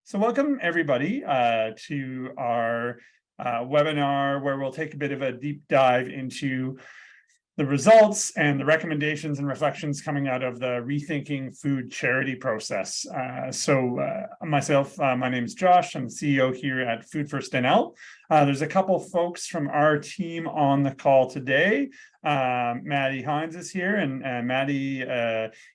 So welcome everybody to our webinar where we'll take a bit of a deep dive into the results and the recommendations and reflections coming out of the Rethinking Food Charity process. Myself, my name is Josh. I'm the CEO here at foodfirstnl. There's a couple folks from our team on the call today. Madi Hynes is here, and Madi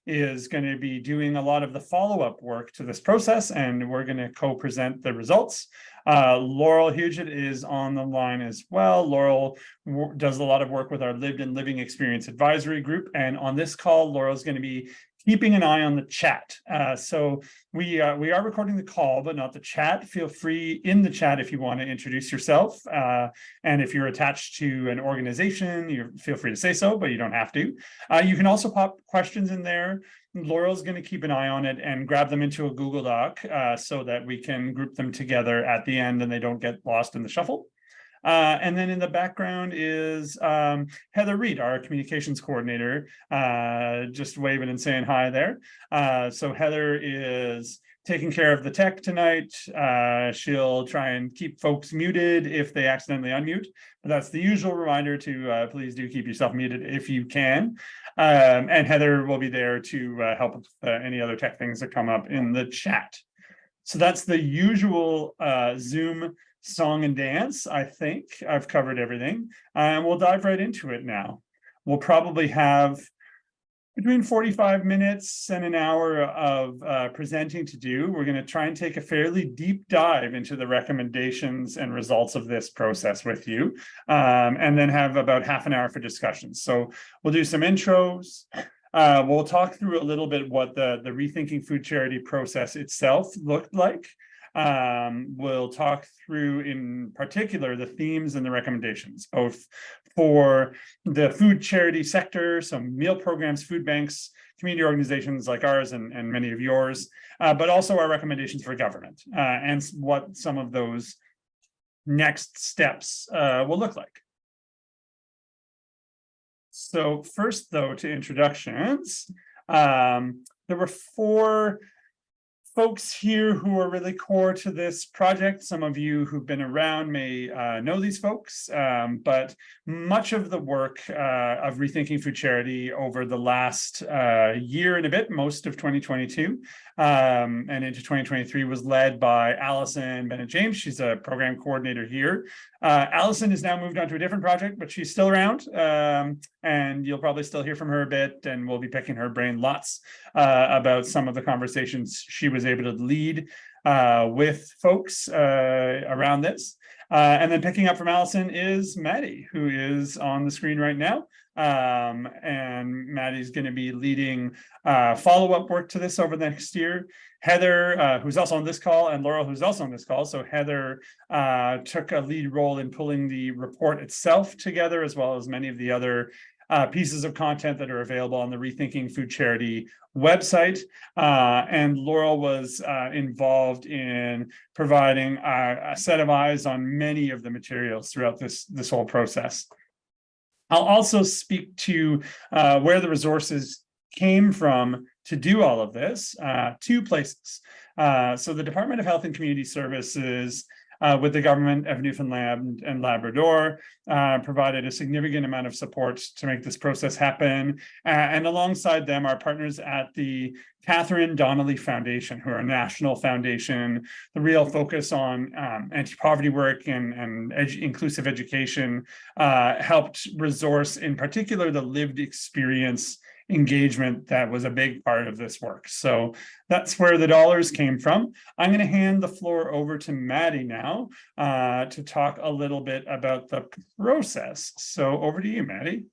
is going to be doing a lot of the follow-up work to this process, and we're going to co-present the results. Laurel Huget is on the line as well. Laurel does a lot of work with our Lived and Living Experience Advisory Group, and on this call, Laurel's going to be keeping an eye on the chat. So we are recording the call, but not the chat. Feel free in the chat if you want to introduce yourself. And if you're attached to an organization, you feel free to say so, but you don't have to. You can also pop questions in there. Laurel's going to keep an eye on it and grab them into a Google Doc so that we can group them together at the end and they don't get lost in the shuffle. And then in the background is Heather Reed, our communications coordinator, just waving and saying hi there. So Heather is taking care of the tech tonight. She'll try and keep folks muted if they accidentally unmute. But that's the usual reminder to please do keep yourself muted if you can. And Heather will be there to help with any other tech things that come up in the chat. So that's the usual Zoom song and dance. I think I've covered everything, and we'll dive right into it now. We'll probably have between 45 minutes and an hour of presenting to do. We're going to try and take a fairly deep dive into the recommendations and results of this process with you, and then have about half an hour for discussions. So we'll do some intros. We'll talk through a little bit what the Rethinking Food Charity process itself looked like. We'll talk through in particular the themes and the recommendations, both for the food charity sector, some meal programs, food banks, community organizations like ours and many of yours, but also our recommendations for government and what some of those next steps will look like. So first, though, to introductions, there were 4 folks here who are really core to this project. Some of you who've been around may know these folks, but much of the work of Rethinking Food Charity over the last year and a bit, most of 2022 and into 2023 was led by Allison Bennett-James. She's a program coordinator here. Allison has now moved on to a different project, but she's still around, and you'll probably still hear from her a bit, and we'll be picking her brain lots about some of the conversations she was able to lead with folks around this. And then picking up from Allison is Madi, who is on the screen right now. And Madi's going to be leading follow-up work to this over the next year. Heather, who's also on this call, and Laurel, who's also on this call. So Heather took a lead role in pulling the report itself together, as well as many of the other pieces of content that are available on the Rethinking Food Charity website. And Laurel was involved in providing a set of eyes on many of the materials throughout this whole process. I'll also speak to where the resources came from to do all of this, 2 places. So the Department of Health and Community Services with the government of Newfoundland and Labrador provided a significant amount of support to make this process happen. And alongside them, our partners at the Catherine Donnelly Foundation, who are a national foundation, the real focus on anti-poverty work and inclusive education, helped resource in particular the lived experience engagement that was a big part of this work. So that's where the dollars came from. I'm going to hand the floor over to Madi now to talk a little bit about the process. So over to you, Madi.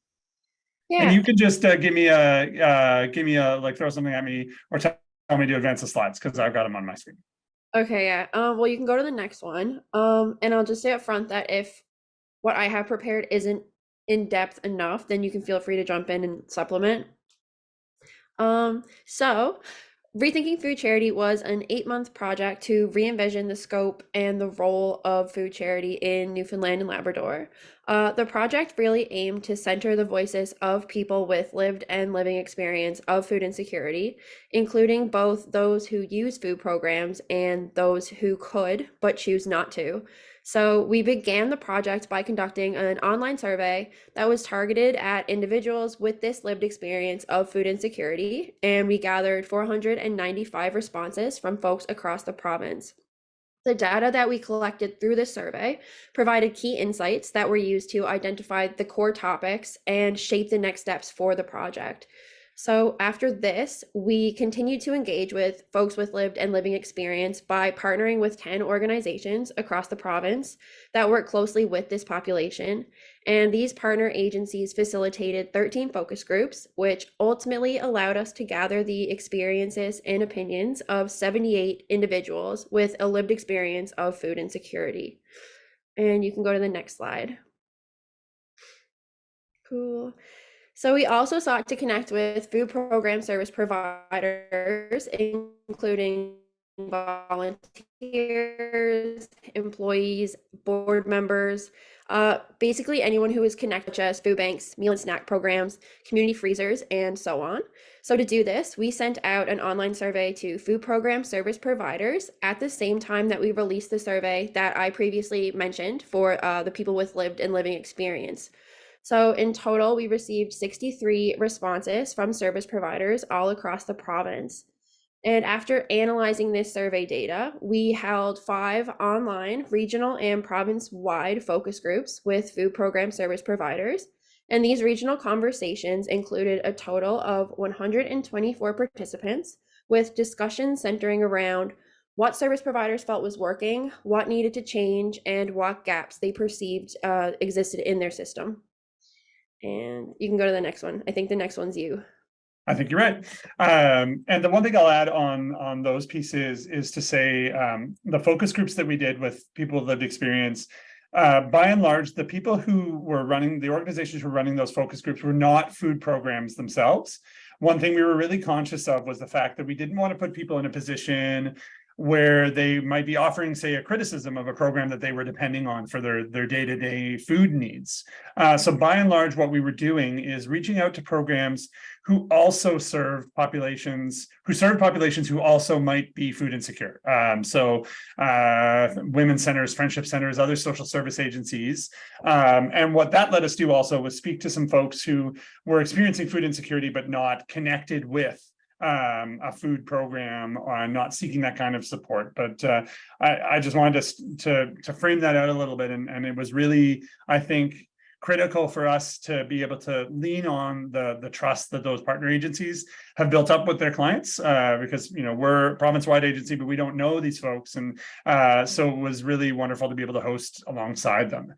Yeah. And you can just give me a like throw something at me or tell me to advance the slides because I've got them on my screen. Okay, yeah. Well, you can go to the next one. And I'll just say up front that if what I have prepared isn't in depth enough, then you can feel free to jump in and supplement. So Rethinking Food Charity was an 8-month project to re-envision the scope and the role of food charity in Newfoundland and Labrador. The project really aimed to center the voices of people with lived and living experience of food insecurity, including both those who use food programs and those who could but choose not to. So we began the project by conducting an online survey that was targeted at individuals with this lived experience of food insecurity, and we gathered 495 responses from folks across the province. The data that we collected through this survey provided key insights that were used to identify the core topics and shape the next steps for the project. So after this, we continued to engage with folks with lived and living experience by partnering with 10 organizations across the province that work closely with this population. And these partner agencies facilitated 13 focus groups, which ultimately allowed us to gather the experiences and opinions of 78 individuals with a lived experience of food insecurity. And you can go to the next slide. Cool. So we also sought to connect with food program service providers, including volunteers, employees, board members, basically anyone who is connected to us, food banks, meal and snack programs, community freezers, and so on. So to do this, we sent out an online survey to food program service providers at the same time that we released the survey that I previously mentioned for the people with lived and living experience. So in total, we received 63 responses from service providers all across the province. And after analyzing this survey data, we held 5 online, regional, and province-wide focus groups with food program service providers. And these regional conversations included a total of 124 participants, with discussions centering around what service providers felt was working, what needed to change, and what gaps they perceived existed in their system. And you can go to the next one. I think the next one's you. I think you're right. And the one thing I'll add on those pieces is to say the focus groups that we did with people with lived experience, by and large, the people who were running, the organizations who were running those focus groups were not food programs themselves. One thing we were really conscious of was the fact that we didn't want to put people in a position where they might be offering, say, a criticism of a program that they were depending on for their day-to-day food needs. So by and large, what we were doing is reaching out to programs who also serve populations who also might be food insecure. So women's centers, friendship centers, other social service agencies. And what that let us do also was speak to some folks who were experiencing food insecurity, but not connected with a food program, not seeking that kind of support. But I just wanted to frame that out a little bit. And it was really, I think, critical for us to be able to lean on the trust that those partner agencies have built up with their clients, because we're a province-wide agency, but we don't know these folks. And so it was really wonderful to be able to host alongside them.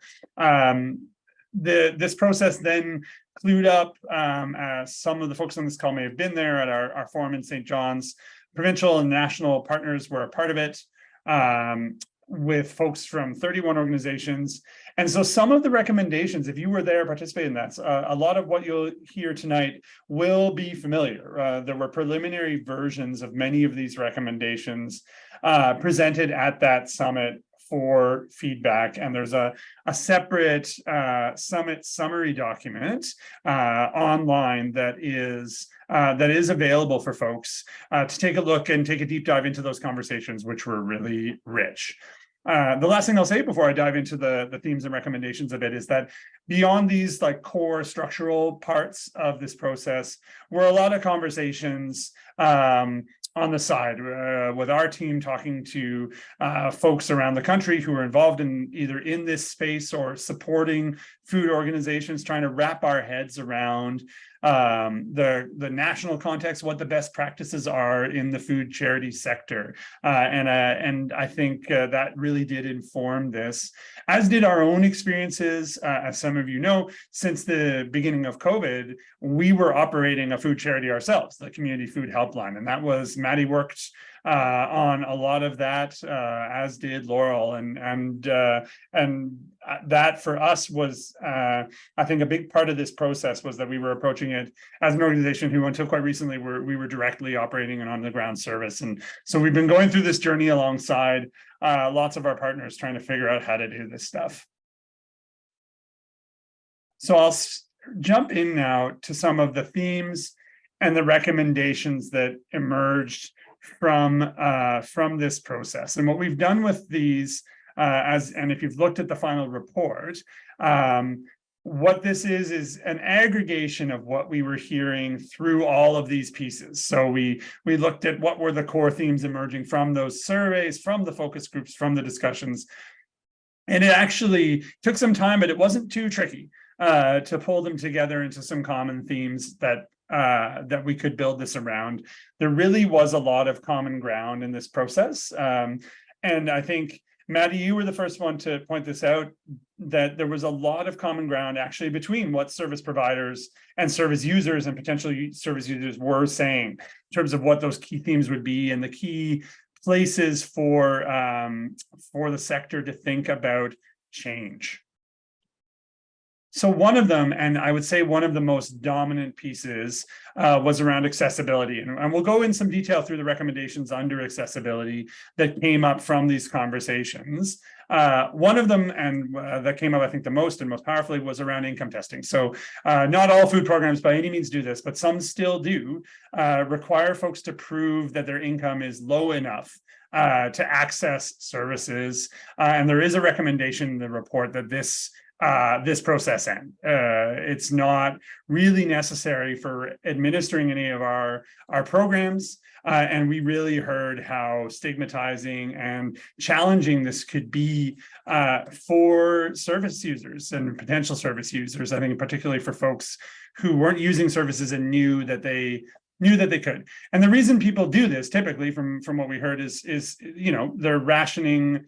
This process then clued up, as some of the folks on this call may have been there at our forum in St. John's. Provincial and national partners were a part of it, with folks from 31 organizations. And so some of the recommendations, if you were there participating in that, a lot of what you'll hear tonight will be familiar. There were preliminary versions of many of these recommendations presented at that summit for feedback, and there's a separate summit summary document online that is available for folks to take a look and take a deep dive into those conversations, which were really rich. The last thing I'll say before I dive into the themes and recommendations of it is that beyond these core structural parts of this process were a lot of conversations on the side, with our team talking to folks around the country who are involved in either in this space or supporting food organizations, trying to wrap our heads around the national context, what the best practices are in the food charity sector. And I think that really did inform this, as did our own experiences. As some of you know, since the beginning of COVID, we were operating a food charity ourselves, the Community Food Helpline. And that was, Madi worked on a lot of that, as did Laurel. And that for us was, I think, a big part of this process was that we were approaching it as an organization who, until quite recently, we were directly operating an on-the-ground service. And so we've been going through this journey alongside lots of our partners, trying to figure out how to do this stuff. So I'll jump in now to some of the themes and the recommendations that emerged from this process. And what we've done with these, and if you've looked at the final report, what this is an aggregation of what we were hearing through all of these pieces. So we looked at what were the core themes emerging from those surveys, from the focus groups, from the discussions. And it actually took some time, but it wasn't too tricky to pull them together into some common themes that we could build this around. There really was a lot of common ground in this process. And I think, Madi, you were the first one to point this out, that there was a lot of common ground actually between what service providers and service users and potential service users were saying in terms of what those key themes would be and the key places for the sector to think about change. So one of them, and I would say one of the most dominant pieces, was around accessibility. And we'll go in some detail through the recommendations under accessibility that came up from these conversations. One of them, and that came up, I think, the most and most powerfully, was around income testing. So not all food programs by any means do this, but some still do require folks to prove that their income is low enough to access services. And there is a recommendation in the report that this process end. It's not really necessary for administering any of our programs. And we really heard how stigmatizing and challenging this could be for service users and potential service users. I think particularly for folks who weren't using services and knew that they could. And the reason people do this, typically from what we heard, is they're rationing.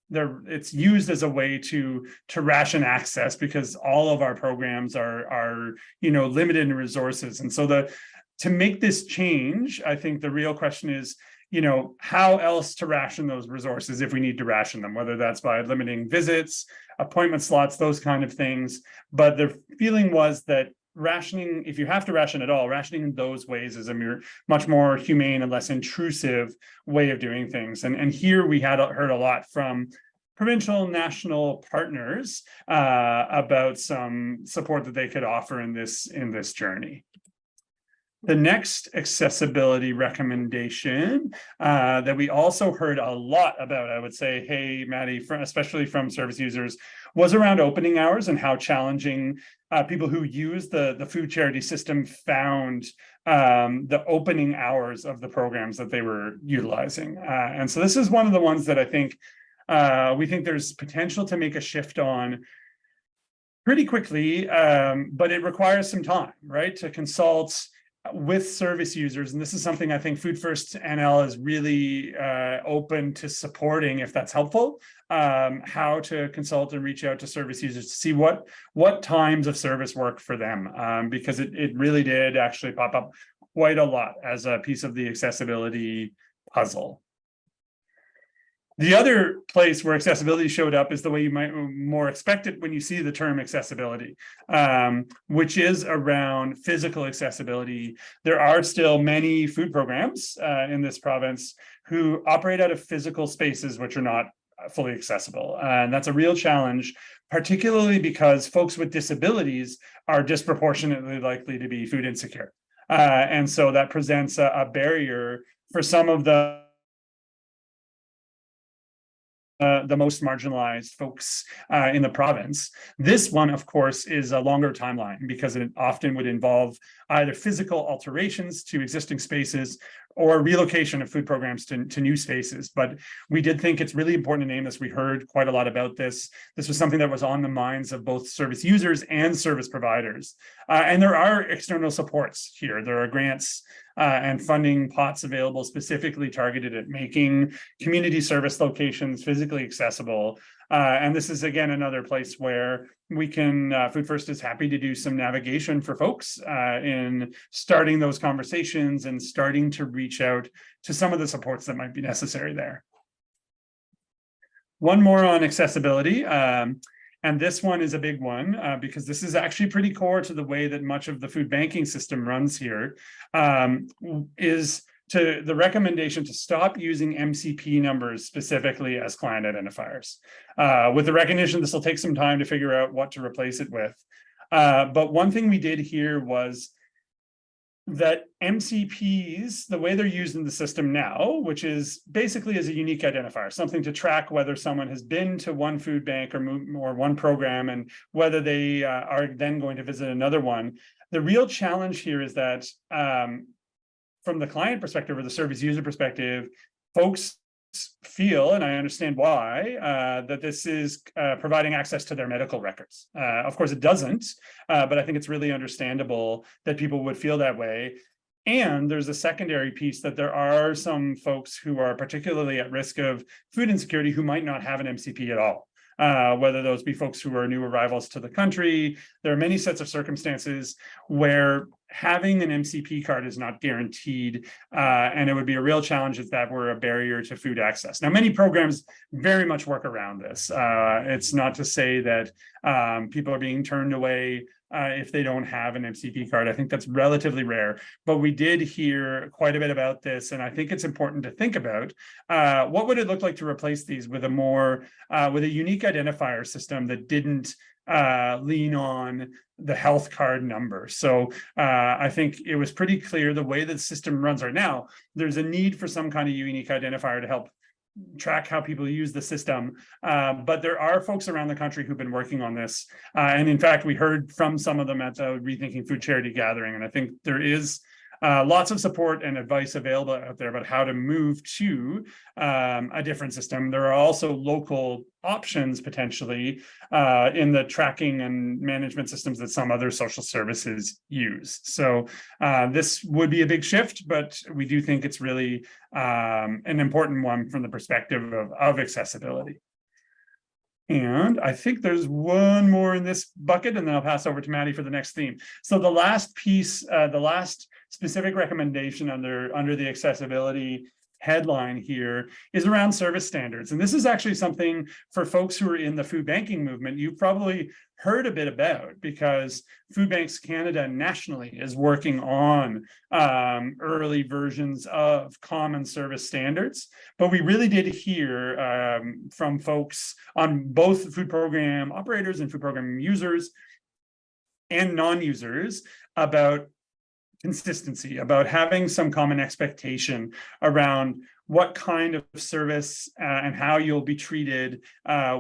It's used as a way to ration access, because all of our programs are limited in resources. And so to make this change, I think the real question is, how else to ration those resources if we need to ration them, whether that's by limiting visits, appointment slots, those kind of things. But the feeling was that rationing, if you have to ration at all, rationing in those ways is a much more humane and less intrusive way of doing things. And here we had heard a lot from provincial, national partners about some support that they could offer in this journey. The next accessibility recommendation that we also heard a lot about, I would say, hey, Madi, especially from service users, was around opening hours and how challenging people who use the food charity system found the opening hours of the programs that they were utilizing. And so this is one of the ones that I think we think there's potential to make a shift on pretty quickly, but it requires some time, right, to consult with service users. And this is something I think Food First NL is really open to supporting, if that's helpful, how to consult and reach out to service users to see what times of service work for them, because it really did actually pop up quite a lot as a piece of the accessibility puzzle. The other place where accessibility showed up is the way you might more expect it when you see the term accessibility, which is around physical accessibility. There are still many food programs in this province who operate out of physical spaces which are not fully accessible. And that's a real challenge, particularly because folks with disabilities are disproportionately likely to be food insecure. And so that presents a barrier for some of the most marginalized folks in the province. This one, of course, is a longer timeline because it often would involve either physical alterations to existing spaces or relocation of food programs to new spaces. But we did think it's really important to name this. We heard quite a lot about this. This was something that was on the minds of both service users and service providers. And there are external supports here. There are grants and funding pots available specifically targeted at making community service locations physically accessible. And this is, again, another place where we can, Food First is happy to do some navigation for folks in starting those conversations and starting to reach out to some of the supports that might be necessary there. One more on accessibility. And this one is a big one because this is actually pretty core to the way that much of the food banking system runs here, is to the recommendation to stop using MCP numbers specifically as client identifiers. With the recognition, this will take some time to figure out what to replace it with. But one thing we did here was that MCPs, the way they're used in the system now, which is basically as a unique identifier, something to track whether someone has been to one food bank or one program and whether they are then going to visit another one. The real challenge here is that from the client perspective or the service user perspective, folks feel, and I understand why, that this is providing access to their medical records. Of course, it doesn't, but I think it's really understandable that people would feel that way. And there's a secondary piece that there are some folks who are particularly at risk of food insecurity who might not have an MCP at all. Whether those be folks who are new arrivals to the country. There are many sets of circumstances where having an MCP card is not guaranteed, and it would be a real challenge if that were a barrier to food access. Now, many programs very much work around this. It's not to say that people are being turned away if they don't have an MCP card. I think that's relatively rare, but we did hear quite a bit about this, and I think it's important to think about what would it look like to replace these with a more with a unique identifier system that didn't lean on the health card number. So I think it was pretty clear the way that the system runs right now, there's a need for some kind of unique identifier to help track how people use the system. But there are folks around the country who've been working on this. And in fact, we heard from some of them at the Rethinking Food Charity gathering. And I think there is lots of support and advice available out there about how to move to a different system. There are also local options potentially in the tracking and management systems that some other social services use. So this would be a big shift, but we do think it's really an important one from the perspective of accessibility. And I think there's one more in this bucket, and then I'll pass over to Madi for the next theme. So the last piece, the last specific recommendation under the accessibility headline here is around service standards. And this is actually something for folks who are in the food banking movement, you've probably heard a bit about, because Food Banks Canada nationally is working on early versions of common service standards. But we really did hear from folks on both food program operators and food program users and non-users about consistency, about having some common expectation around what kind of service and how you'll be treated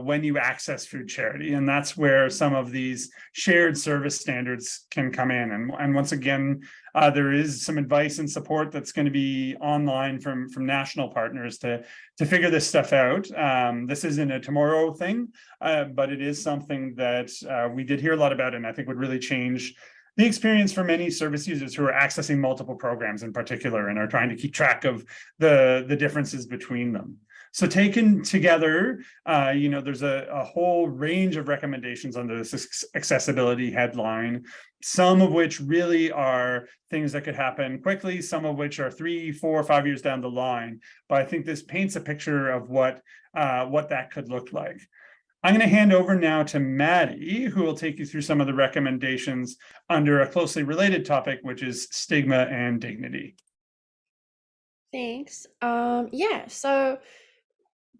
when you access food charity. And that's where some of these shared service standards can come in. And once again, there is some advice and support that's going to be online from national partners to figure this stuff out. This isn't a tomorrow thing, but it is something that we did hear a lot about, and I think would really change the experience for many service users who are accessing multiple programs in particular and are trying to keep track of the differences between them. So taken together, there's a whole range of recommendations under this accessibility headline, some of which really are things that could happen quickly, some of which are 3, 4, 5 years down the line. But I think this paints a picture of what that could look like. I'm going to hand over now to Madi, who will take you through some of the recommendations under a closely related topic, which is stigma and dignity. Thanks. So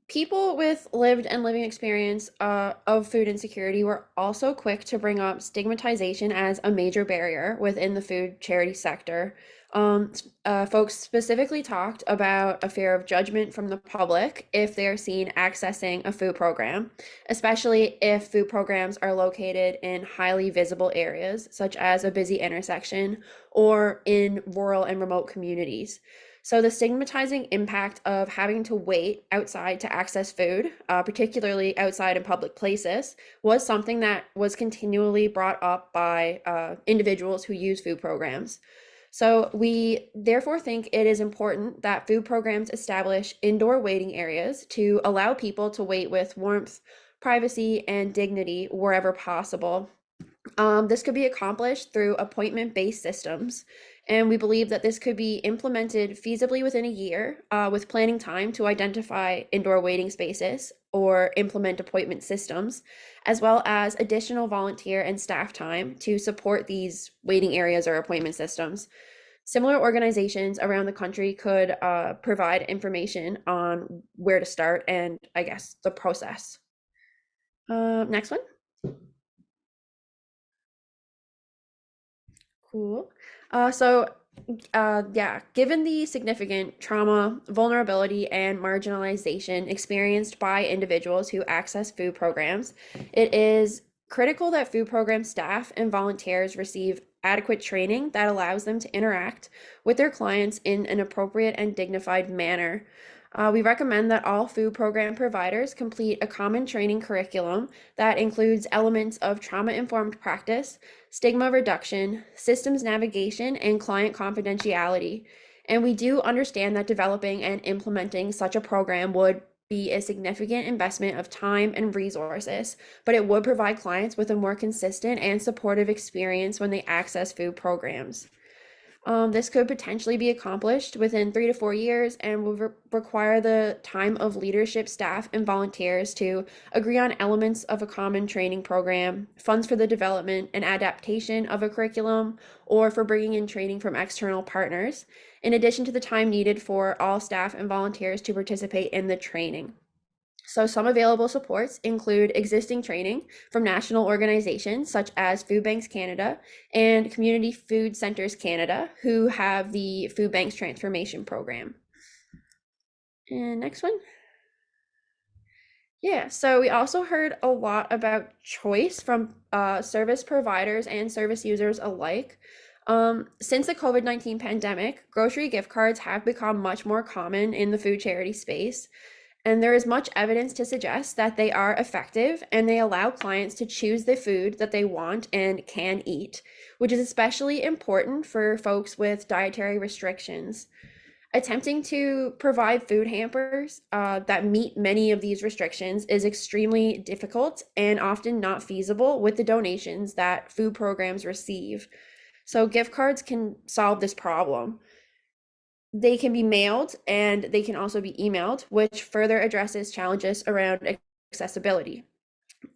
people with lived and living experience of food insecurity were also quick to bring up stigmatization as a major barrier within the food charity sector. Folks specifically talked about a fear of judgment from the public if they're seen accessing a food program, especially if food programs are located in highly visible areas, such as a busy intersection or in rural and remote communities. So the stigmatizing impact of having to wait outside to access food, particularly outside in public places, was something that was continually brought up by individuals who use food programs. So we therefore think it is important that food programs establish indoor waiting areas to allow people to wait with warmth, privacy, and dignity wherever possible. This could be accomplished through appointment-based systems. And we believe that this could be implemented feasibly within a year, with planning time to identify indoor waiting spaces or implement appointment systems, as well as additional volunteer and staff time to support these waiting areas or appointment systems. Similar organizations around the country could provide information on where to start and, I guess, the process. Next one. Cool. Yeah, given the significant trauma, vulnerability, and marginalization experienced by individuals who access food programs, it is critical that food program staff and volunteers receive adequate training that allows them to interact with their clients in an appropriate and dignified manner. We recommend that all food program providers complete a common training curriculum that includes elements of trauma-informed practice, stigma reduction, systems navigation, and client confidentiality. And we do understand that developing and implementing such a program would be a significant investment of time and resources, but it would provide clients with a more consistent and supportive experience when they access food programs. This could potentially be accomplished within 3 to 4 years and will require the time of leadership, staff, and volunteers to agree on elements of a common training program, funds for the development and adaptation of a curriculum, or for bringing in training from external partners, in addition to the time needed for all staff and volunteers to participate in the training. So some available supports include existing training from national organizations such as Food Banks Canada and Community Food Centres Canada, who have the Food Banks Transformation Program. And next one. Yeah, so we also heard a lot about choice from service providers and service users alike. Since the COVID-19 pandemic, grocery gift cards have become much more common in the food charity space. And there is much evidence to suggest that they are effective and they allow clients to choose the food that they want and can eat, which is especially important for folks with dietary restrictions. Attempting to provide food hampers that meet many of these restrictions is extremely difficult and often not feasible with the donations that food programs receive. So gift cards can solve this problem. They can be mailed and they can also be emailed, which further addresses challenges around accessibility.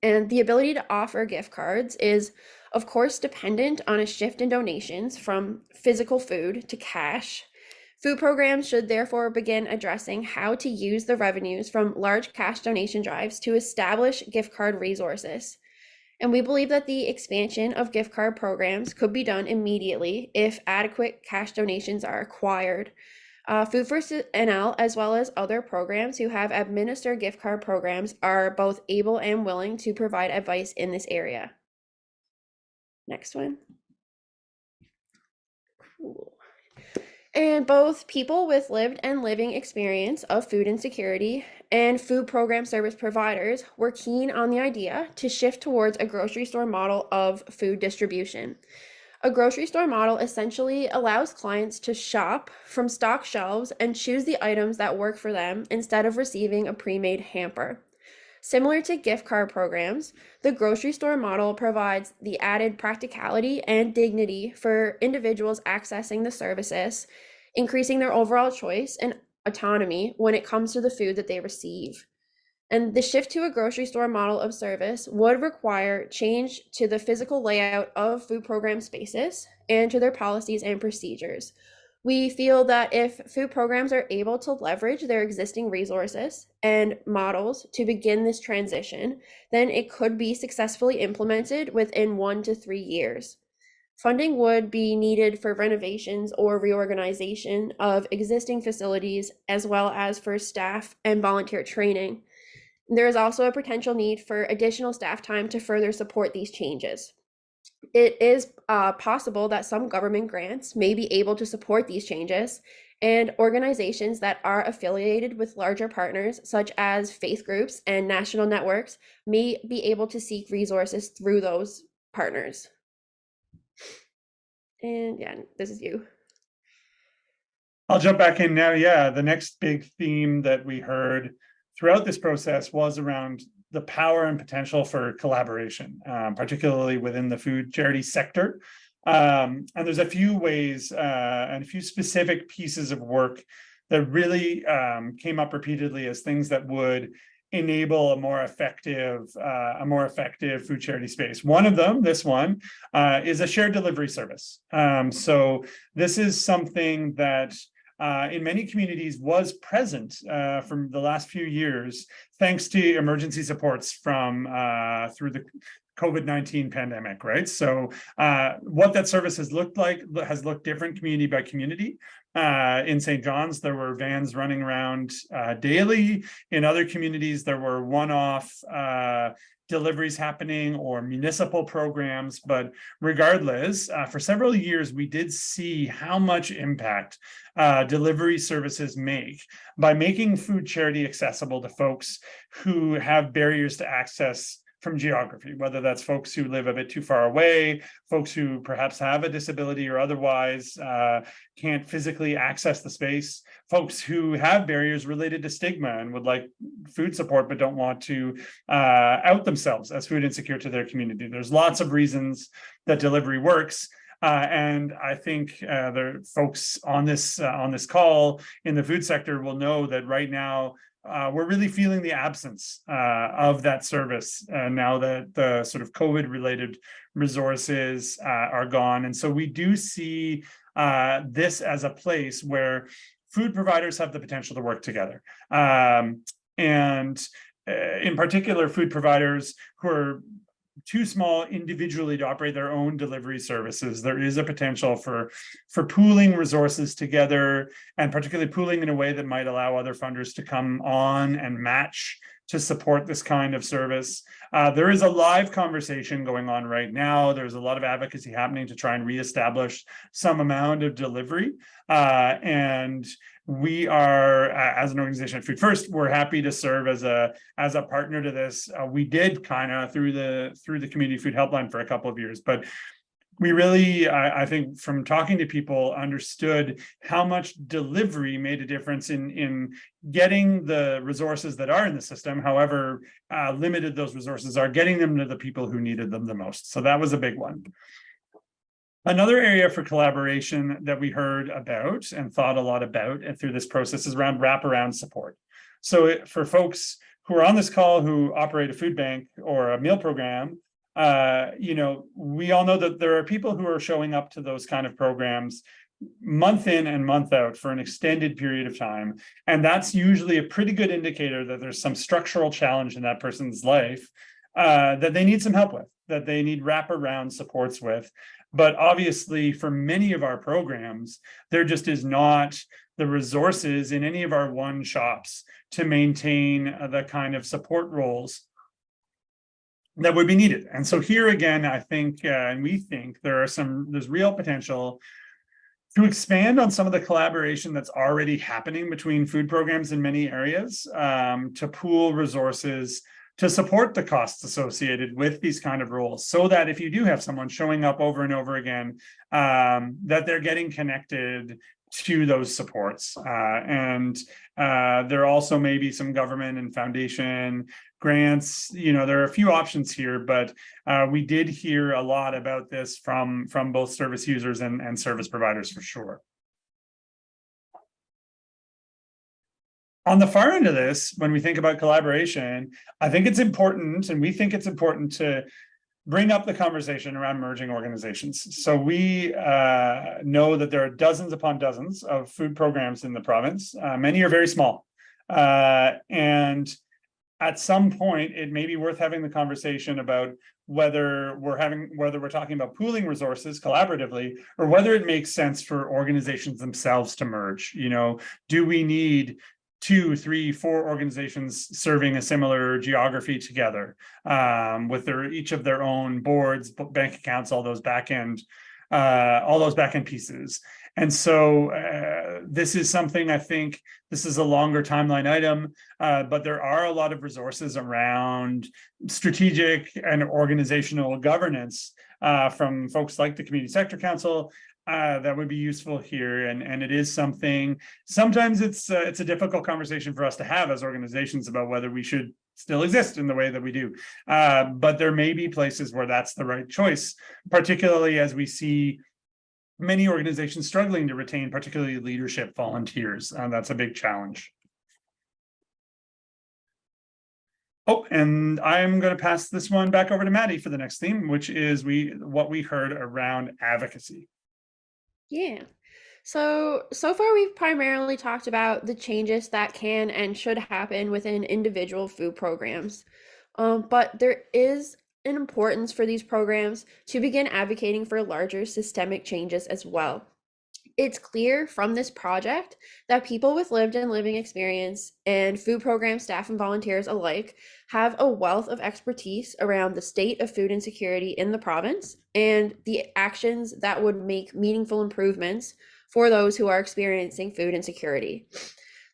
And the ability to offer gift cards is, of course, dependent on a shift in donations from physical food to cash. Food programs should therefore begin addressing how to use the revenues from large cash donation drives to establish gift card resources. And we believe that the expansion of gift card programs could be done immediately if adequate cash donations are acquired. Food First NL, as well as other programs who have administered gift card programs, are both able and willing to provide advice in this area. Next one. Cool. And both people with lived and living experience of food insecurity and food program service providers were keen on the idea to shift towards a grocery store model of food distribution. A grocery store model essentially allows clients to shop from stock shelves and choose the items that work for them instead of receiving a pre-made hamper. Similar to gift card programs, the grocery store model provides the added practicality and dignity for individuals accessing the services, increasing their overall choice and autonomy when it comes to the food that they receive. And the shift to a grocery store model of service would require change to the physical layout of food program spaces and to their policies and procedures. We feel that if food programs are able to leverage their existing resources and models to begin this transition, then it could be successfully implemented within 1 to 3 years. Funding would be needed for renovations or reorganization of existing facilities, as well as for staff and volunteer training. There is also a potential need for additional staff time to further support these changes. It is possible that some government grants may be able to support these changes, and organizations that are affiliated with larger partners, such as faith groups and national networks, may be able to seek resources through those partners. And yeah, this is you. I'll jump back in now. Yeah, the next big theme that we heard throughout this process was around the power and potential for collaboration, particularly within the food charity sector. And there's a few ways and a few specific pieces of work that really came up repeatedly as things that would enable a more effective food charity space. One of them, this one, is a shared delivery service. So this is something that in many communities was present from the last few years, thanks to emergency supports from through the COVID-19 pandemic, right? So what that service has looked like has looked different community by community. In St. John's, there were vans running around daily. In other communities, there were one-off deliveries happening or municipal programs. But regardless, for several years, we did see how much impact delivery services make by making food charity accessible to folks who have barriers to access from geography, whether that's folks who live a bit too far away, folks who perhaps have a disability or otherwise can't physically access the space, folks who have barriers related to stigma and would like food support but don't want to out themselves as food insecure to their community. There's lots of reasons that delivery works. And I think the folks on this call in the food sector will know that right now we're really feeling the absence of that service now that the sort of COVID-related resources are gone. And so we do see this as a place where food providers have the potential to work together. And in particular, food providers who are too small individually to operate their own delivery services, there is a potential for pooling resources together, and particularly pooling in a way that might allow other funders to come on and match to support this kind of service. There is a live conversation going on right now. There's a lot of advocacy happening to try and reestablish some amount of delivery. And we are, as an organization at Food First, we're happy to serve as a partner to this. We did kind of through the community food helpline for a couple of years, but we really, I think from talking to people, understood how much delivery made a difference in getting the resources that are in the system, however limited those resources are, getting them to the people who needed them the most. So that was a big one. Another area for collaboration that we heard about and thought a lot about through this process is around wraparound support. So for folks who are on this call who operate a food bank or a meal program, we all know that there are people who are showing up to those kind of programs month in and month out for an extended period of time. And that's usually a pretty good indicator that there's some structural challenge in that person's life that they need some help with, that they need wraparound supports with. But obviously, for many of our programs, there just is not the resources in any of our one shops to maintain the kind of support roles that would be needed. And so here again, I think, and we think there's real potential to expand on some of the collaboration that's already happening between food programs in many areas, to pool resources to support the costs associated with these kind of roles, so that if you do have someone showing up over and over again, that they're getting connected to those supports. And there also may be some government and foundation grants. There are a few options here, but we did hear a lot about this from both service users and service providers for sure. On the far end of this, when we think about collaboration, I think it's important, and we think it's important to bring up the conversation around merging organizations. So we know that there are dozens upon dozens of food programs in the province. Many are very small. And at some point, it may be worth having the conversation about whether we're talking about pooling resources collaboratively, or whether it makes sense for organizations themselves to merge. Do we need 2, 3, 4 organizations serving a similar geography together, with each of their own boards, bank accounts, all those back end pieces. And so this is something, I think this is a longer timeline item, but there are a lot of resources around strategic and organizational governance from folks like the Community Sector Council that would be useful here. And it is something, sometimes it's a difficult conversation for us to have as organizations about whether we should still exist in the way that we do. But there may be places where that's the right choice, particularly as we see many organizations struggling to retain particularly leadership volunteers. That's a big challenge. Oh, and I'm going to pass this one back over to Madi for the next theme, which is what we heard around advocacy. Yeah. So far we've primarily talked about the changes that can and should happen within individual food programs. But there is an importance for these programs to begin advocating for larger systemic changes as well. It's clear from this project that people with lived and living experience and food program staff and volunteers alike have a wealth of expertise around the state of food insecurity in the province and the actions that would make meaningful improvements for those who are experiencing food insecurity.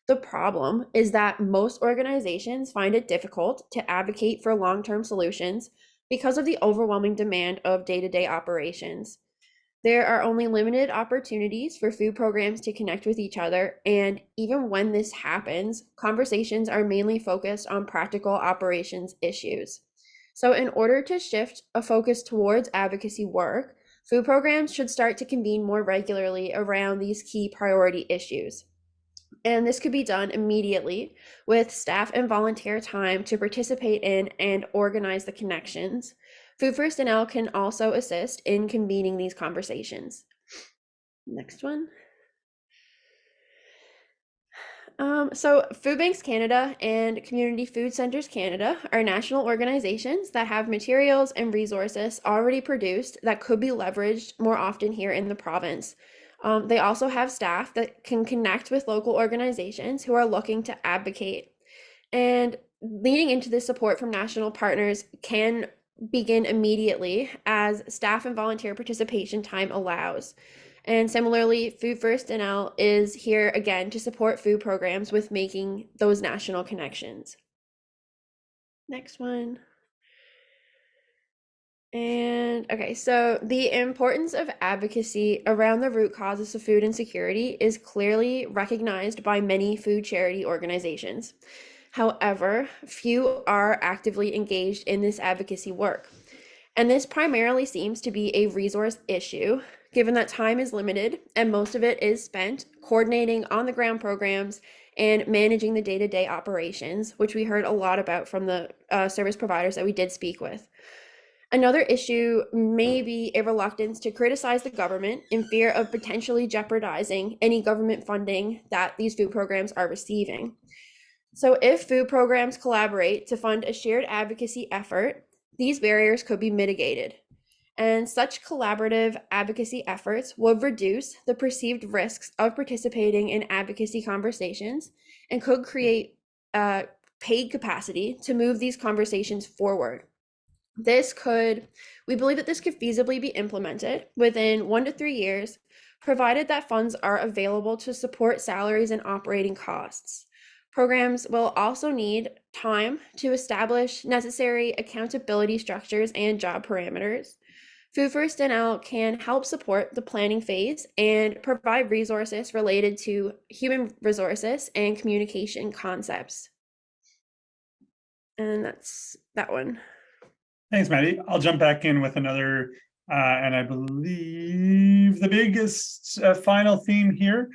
The problem is that most organizations find it difficult to advocate for long-term solutions because of the overwhelming demand of day-to-day operations. There are only limited opportunities for food programs to connect with each other, and even when this happens, conversations are mainly focused on practical operations issues. So in order to shift a focus towards advocacy work, food programs should start to convene more regularly around these key priority issues. And this could be done immediately with staff and volunteer time to participate in and organize the connections. Food First NL can also assist in convening these conversations. Next one. So Food Banks Canada and Community Food Centres Canada are national organizations that have materials and resources already produced that could be leveraged more often here in the province. They also have staff that can connect with local organizations who are looking to advocate. And leading into this support from national partners can begin immediately as staff and volunteer participation time allows. And similarly, Food First NL is here again to support food programs with making those national connections. Next one. And okay, so the importance of advocacy around the root causes of food insecurity is clearly recognized by many food charity organizations. However, few are actively engaged in this advocacy work. And this primarily seems to be a resource issue, given that time is limited and most of it is spent coordinating on-the-ground programs and managing the day-to-day operations, which we heard a lot about from the service providers that we did speak with. Another issue may be a reluctance to criticize the government in fear of potentially jeopardizing any government funding that these food programs are receiving. So if food programs collaborate to fund a shared advocacy effort, these barriers could be mitigated. And such collaborative advocacy efforts would reduce the perceived risks of participating in advocacy conversations and could create paid capacity to move these conversations forward. We believe that this could feasibly be implemented within 1 to 3 years, provided that funds are available to support salaries and operating costs. Programs will also need time to establish necessary accountability structures and job parameters. Food First NL can help support the planning phase and provide resources related to human resources and communication concepts. And that's that one. Thanks, Madi. I'll jump back in with another, and I believe the biggest final theme here,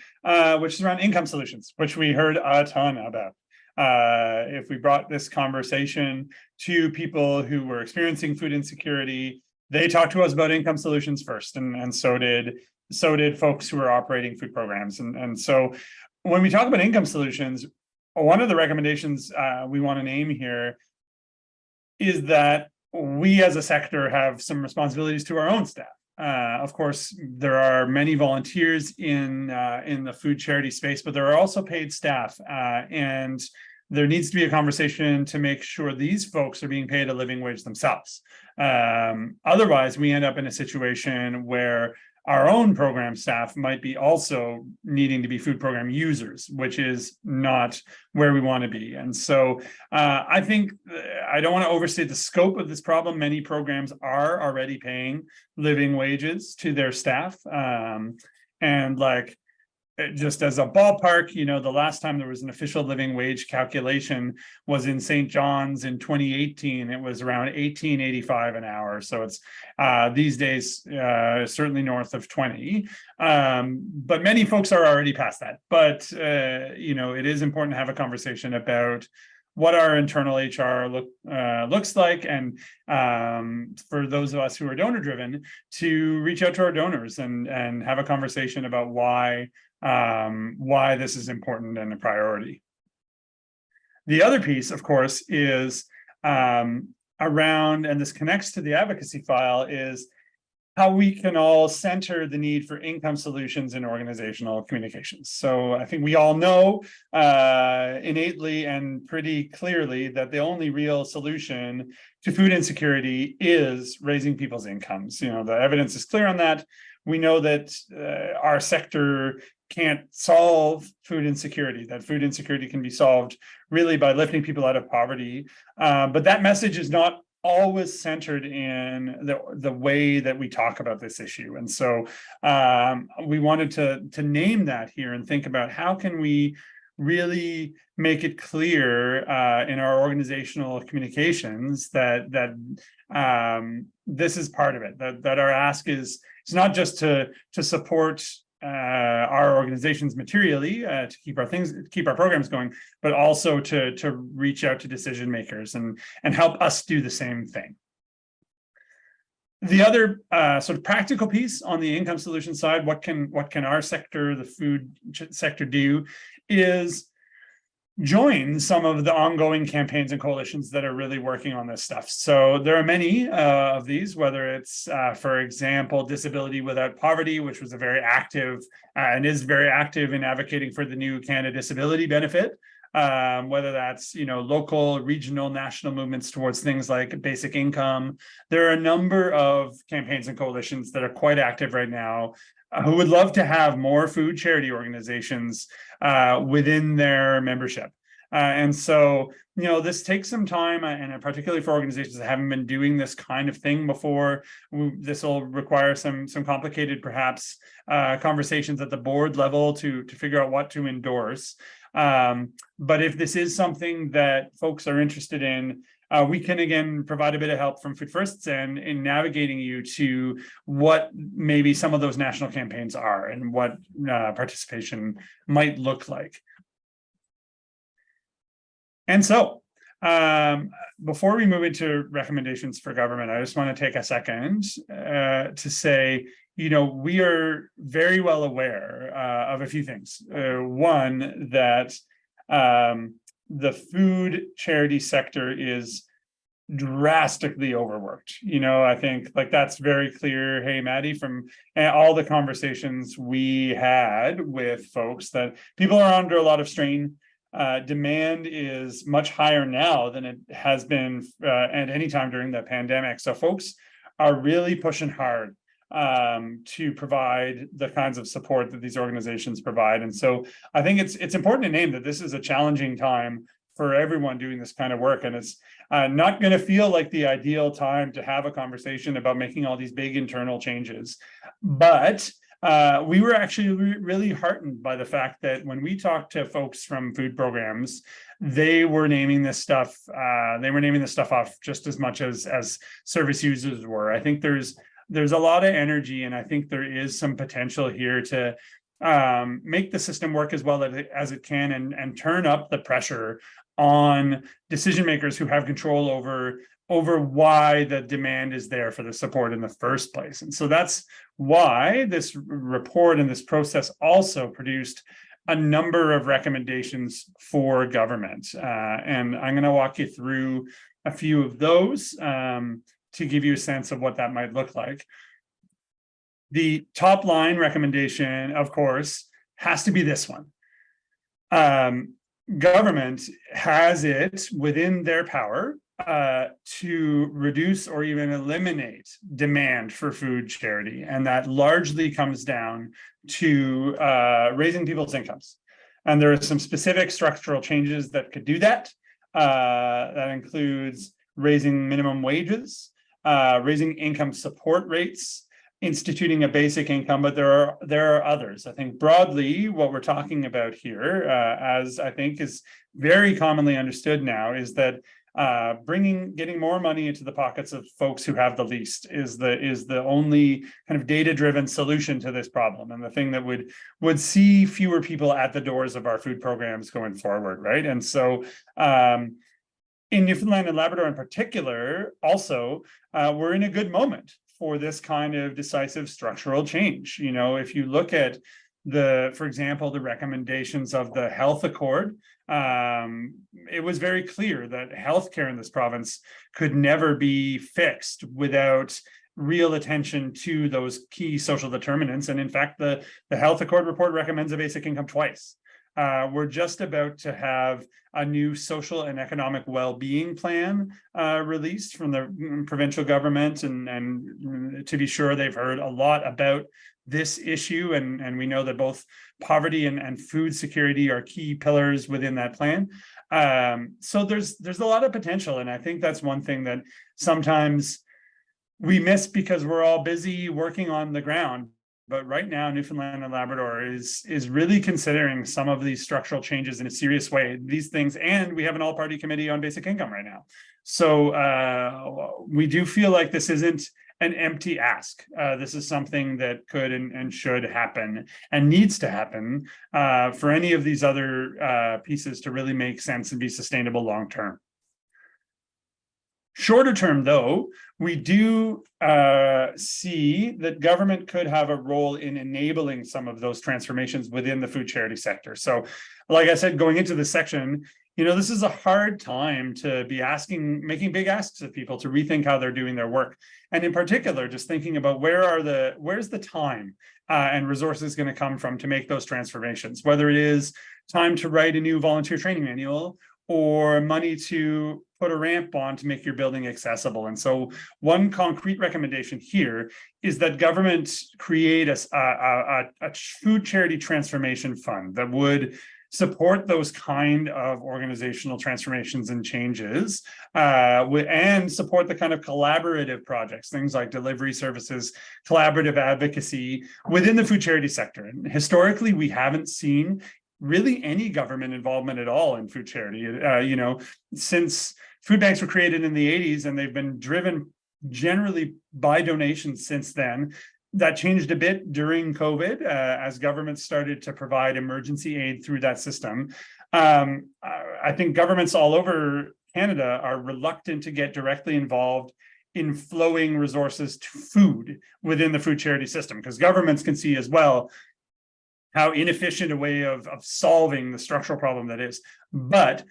which is around income solutions, which we heard a ton about. If we brought this conversation to people who were experiencing food insecurity, they talked to us about income solutions first, and so did folks who are operating food programs. And so when we talk about income solutions, one of the recommendations we want to name here is that we as a sector have some responsibilities to our own staff. Of course, there are many volunteers in the food charity space, but there are also paid staff, and there needs to be a conversation to make sure these folks are being paid a living wage themselves. Otherwise, we end up in a situation where our own program staff might be also needing to be food program users, which is not where we want to be. And so I think I don't want to overstate the scope of this problem. Many programs are already paying living wages to their staff. And like just as a ballpark, the last time there was an official living wage calculation was in St. John's in 2018. It was around $18.85 an hour. So it's these days certainly north of 20. But many folks are already past that. But it is important to have a conversation about what our internal HR looks like, and for those of us who are donor driven, to reach out to our donors and have a conversation about why this is important and a priority. The other piece, of course, is around, and this connects to the advocacy file, is how we can all center the need for income solutions in organizational communications. So I think we all know innately and pretty clearly that the only real solution to food insecurity is raising people's incomes. The evidence is clear on that. We know that our sector can't solve food insecurity, that food insecurity can be solved really by lifting people out of poverty. But that message is not always centered in the way that we talk about this issue. And so we wanted to name that here and think about how can we really make it clear in our organizational communications that this is part of it, that our ask is, it's not just to support our organizations materially to keep our programs going, but also to reach out to decision makers and help us do the same thing. The other sort of practical piece on the income solution side, what can our sector, the food sector, do, is join some of the ongoing campaigns and coalitions that are really working on this stuff. So there are many of these, whether it's, for example, Disability Without Poverty, which was a very active and is very active in advocating for the new Canada Disability Benefit, whether that's local, regional, national movements towards things like basic income. There are a number of campaigns and coalitions that are quite active right now who would love to have more food charity organizations within their membership. And so, this takes some time, and particularly for organizations that haven't been doing this kind of thing before, this will require some complicated, perhaps, conversations at the board level to figure out what to endorse. But if this is something that folks are interested in, we can again provide a bit of help from Food First's end in navigating you to what maybe some of those national campaigns are and what participation might look like. And so before we move into recommendations for government, I just want to take a second to say, we are very well aware of a few things. One, that the food charity sector is drastically overworked. I think that's very clear. Hey, Madi, from all the conversations we had with folks, that people are under a lot of strain. Demand is much higher now than it has been at any time during the pandemic. So folks are really pushing hard to provide the kinds of support that these organizations provide. And so I think it's important to name that this is a challenging time for everyone doing this kind of work. And it's not going to feel like the ideal time to have a conversation about making all these big internal changes. But we were actually really heartened by the fact that when we talked to folks from food programs, they were naming this stuff. They were naming this stuff off just as much as service users were. I think there's a lot of energy, and I think there is some potential here to make the system work as well as it can, and turn up the pressure on decision makers who have control over why the demand is there for the support in the first place. And so that's why this report and this process also produced a number of recommendations for government. And I'm going to walk you through a few of those to give you a sense of what that might look like. The top line recommendation, of course, has to be this one. Government has it within their power to reduce or even eliminate demand for food charity. And that largely comes down to raising people's incomes. And there are some specific structural changes that could do that. That includes raising minimum wages, raising income support rates, instituting a basic income, but there are others. I think broadly what we're talking about here, as I think is very commonly understood now, is that getting more money into the pockets of folks who have the least is the only kind of data-driven solution to this problem, and the thing that would see fewer people at the doors of our food programs going forward, right? And so in Newfoundland and Labrador in particular, also, we're in a good moment for this kind of decisive structural change. You know, if you look at for example, the recommendations of the Health Accord, it was very clear that healthcare in this province could never be fixed without real attention to those key social determinants. And in fact, the Health Accord report recommends a basic income twice. We're just about to have a new social and economic well-being plan released from the provincial government, and to be sure, they've heard a lot about this issue, and we know that both poverty and food security are key pillars within that plan. So there's a lot of potential, and I think that's one thing that sometimes we miss because we're all busy working on the ground. But right now, Newfoundland and Labrador is really considering some of these structural changes in a serious way. These things, and we have an all-party committee on basic income right now. So we do feel like this isn't an empty ask. This is something that could and should happen and needs to happen for any of these other pieces to really make sense and be sustainable long term. Shorter term, though, we do see that government could have a role in enabling some of those transformations within the food charity sector. So, like I said, going into this section, you know, this is a hard time to be making big asks of people to rethink how they're doing their work. And in particular, just thinking about where's the time and resources going to come from to make those transformations, whether it is time to write a new volunteer training manual or money to put a ramp on to make your building accessible. And so one concrete recommendation here is that government create a food charity transformation fund that would support those kind of organizational transformations and changes, and support the kind of collaborative projects, things like delivery services, collaborative advocacy within the food charity sector. And historically, we haven't seen really any government involvement at all in food charity. You know, since food banks were created in the 80s, and they've been driven generally by donations since then. That changed a bit during COVID as governments started to provide emergency aid through that system. I think governments all over Canada are reluctant to get directly involved in flowing resources to food within the food charity system, because governments can see as well how inefficient a way of solving the structural problem that is. But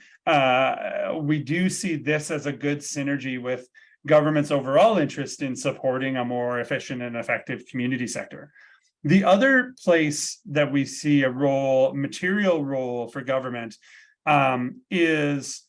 we do see this as a good synergy with government's overall interest in supporting a more efficient and effective community sector. The other place that we see a material role for government is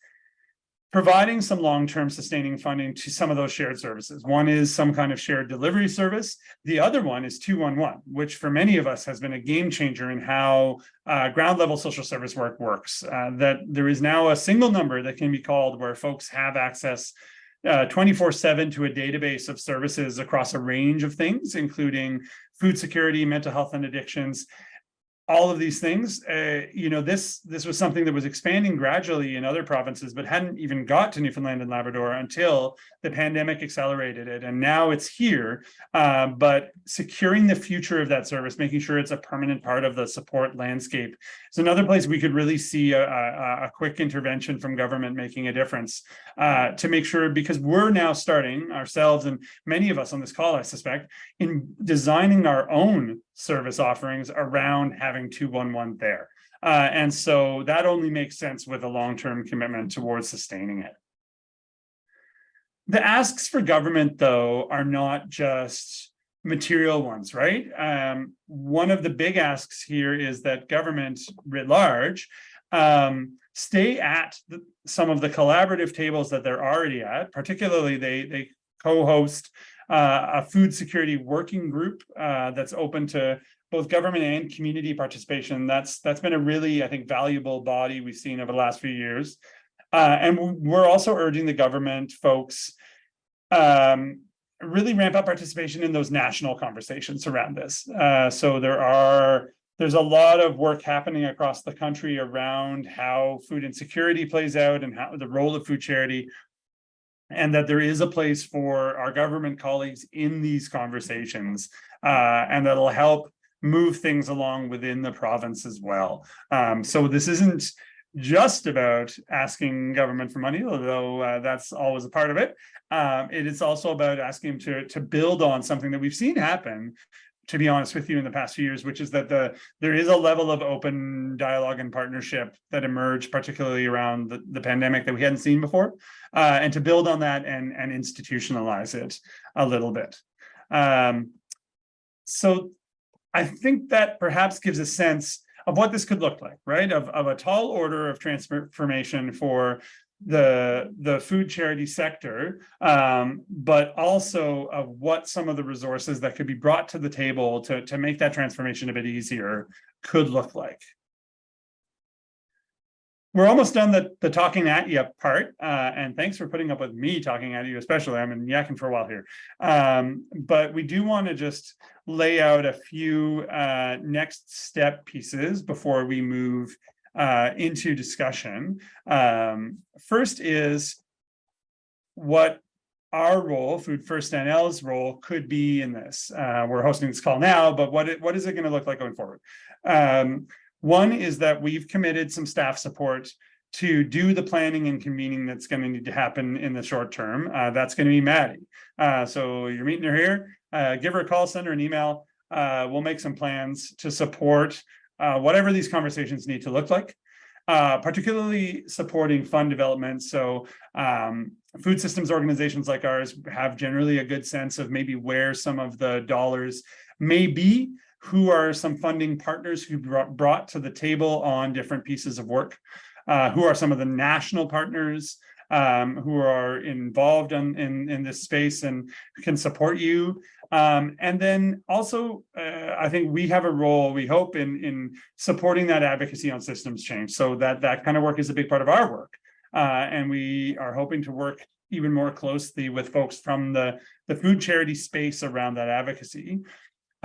providing some long-term sustaining funding to some of those shared services. One is some kind of shared delivery service. The other one is 211, which for many of us has been a game changer in how ground level social service work works. That there is now a single number that can be called where folks have access 24/7 to a database of services across a range of things, including food security, mental health and addictions, all of these things. You know, this was something that was expanding gradually in other provinces, but hadn't even got to Newfoundland and Labrador until the pandemic accelerated it. And now it's here, but securing the future of that service, making sure it's a permanent part of the support landscape, is another place we could really see a quick intervention from government making a difference to make sure, because we're now starting ourselves, and many of us on this call, I suspect, in designing our own service offerings around having 211 there. And so that only makes sense with a long-term commitment towards sustaining it. The asks for government, though, are not just material ones, right? One of the big asks here is that government writ large stay at some of the collaborative tables that they're already at. Particularly, they co-host a food security working group that's open to both government and community participation. That's been a really, I think, valuable body we've seen over the last few years. And we're also urging the government folks, really ramp up participation in those national conversations around this. So there's a lot of work happening across the country around how food insecurity plays out and how the role of food charity, and that there is a place for our government colleagues in these conversations, and that'll help move things along within the province as well. So this isn't just about asking government for money, although that's always a part of it. It is also about asking them to build on something that we've seen happen, to be honest with you, in the past few years, which is that there is a level of open dialogue and partnership that emerged, particularly around the pandemic, that we hadn't seen before, and to build on that and institutionalize it a little bit. So I think that perhaps gives a sense of what this could look like, right? Of a tall order of transformation for the food charity sector, but also of what some of the resources that could be brought to the table to make that transformation a bit easier could look like. We're almost done the talking at you part, and thanks for putting up with me talking at you, especially. I've been yakking for a while here. But we do want to just lay out a few next step pieces before we move into discussion. First is what our role, Food First NL's role, could be in this. We're hosting this call now, but what is it going to look like going forward? One is that we've committed some staff support to do the planning and convening that's going to need to happen in the short term. That's going to be Madi. So you're meeting her here, give her a call, send her an email. We'll make some plans to support whatever these conversations need to look like, particularly supporting fund development. So food systems organizations like ours have generally a good sense of maybe where some of the dollars may be, who are some funding partners who brought to the table on different pieces of work, who are some of the national partners who are involved in this space and can support you. And then also, I think we have a role, we hope, in supporting that advocacy on systems change. So that kind of work is a big part of our work. And we are hoping to work even more closely with folks from the food charity space around that advocacy.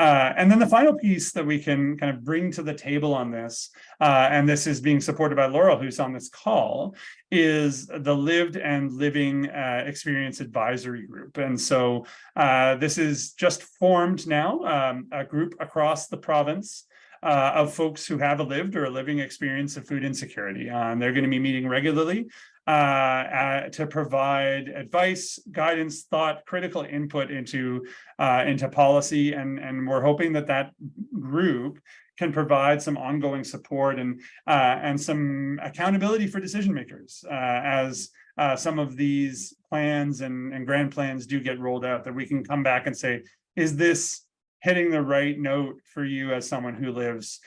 And then the final piece that we can kind of bring to the table on this, and this is being supported by Laurel, who's on this call, is the Lived and Living Experience Advisory Group. And so this is just formed now, a group across the province of folks who have a lived or a living experience of food insecurity. They're going to be meeting regularly to provide advice, guidance, thought, critical input into policy, and we're hoping that group can provide some ongoing support and some accountability for decision makers as some of these plans and grand plans do get rolled out, that we can come back and say, is this hitting the right note for you as someone who lives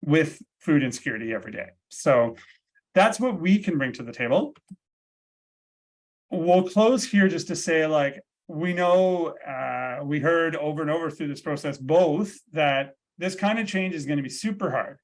with food insecurity every day? So that's what we can bring to the table. We'll close here just to say, like, we know we heard over and over through this process, both that this kind of change is going to be super hard,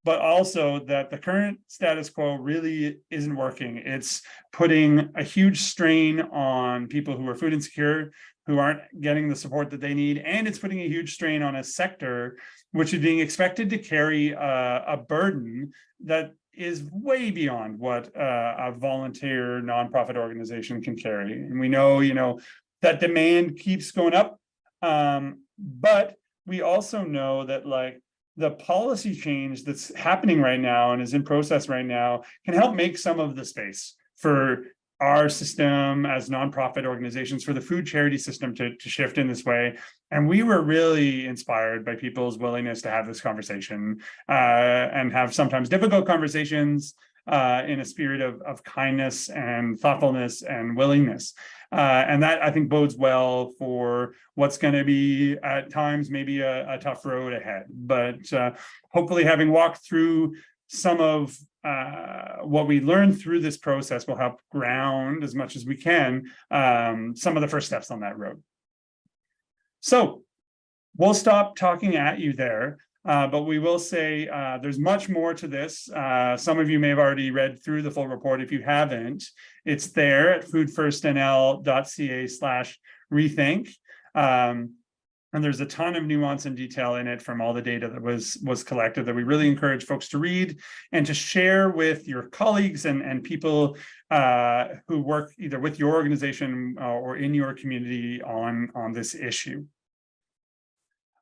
but also that the current status quo really isn't working. It's putting a huge strain on people who are food insecure, who aren't getting the support that they need, and it's putting a huge strain on a sector which is being expected to carry a burden that is way beyond what a volunteer nonprofit organization can carry. And we know, that demand keeps going up, but we also know that, like, the policy change that's happening right now and is in process right now can help make some of the space for our system as nonprofit organizations, for the food charity system to shift in this way. And we were really inspired by people's willingness to have this conversation and have sometimes difficult conversations in a spirit of kindness and thoughtfulness and willingness. And that, I think, bodes well for what's going to be at times maybe a tough road ahead. But hopefully, having walked through some of what we learned through this process will help ground as much as we can some of the first steps on that road. So we'll stop talking at you there. But we will say there's much more to this. Some of you may have already read through the full report. If you haven't, it's there at foodfirstnl.ca/rethink. And there's a ton of nuance and detail in it from all the data that was collected that we really encourage folks to read and to share with your colleagues and people who work either with your organization or in your community on this issue.